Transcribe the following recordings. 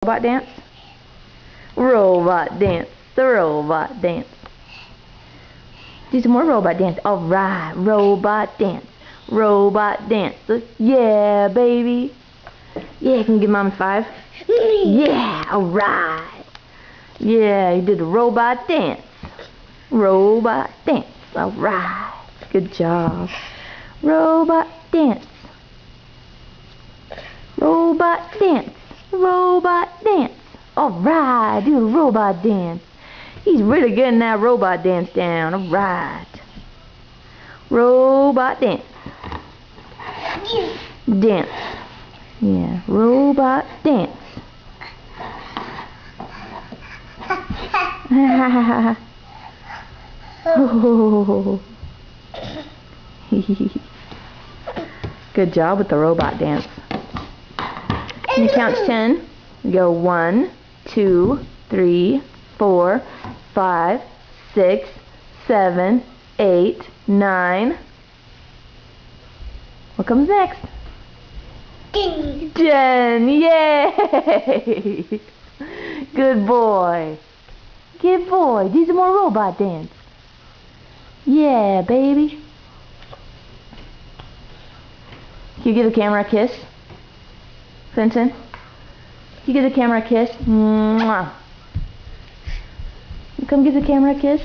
Robot dance? Robot dance. The robot dance. Do some more robot dance. Alright, robot dance. Robot dance. Yeah, baby. Yeah, can you give Mom 5? Yeah, alright. Yeah, you did the robot dance. Robot dance. Alright. Good job. Robot dance. Robot dance. Robot dance. Alright, do the robot dance. He's really getting that robot dance down. Alright. Robot dance. Dance. Yeah, robot dance. Oh. Good job with the robot dance. Can you count to 10? You go 1, 2, 3, 4, 5, 6, 7, 8, 9. What comes next? 10. 10. Yay! Good boy. Good boy. Do some more robot dance. Yeah, baby. Can you give the camera a kiss? Fenton? Can you give the camera a kiss? Mwah. Come give the camera a kiss.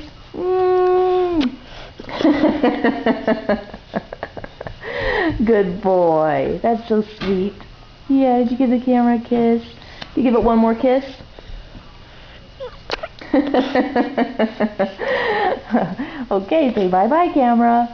Good boy. That's so sweet. Yeah, did you give the camera a kiss? Did you give it one more kiss? Okay, say bye-bye, camera.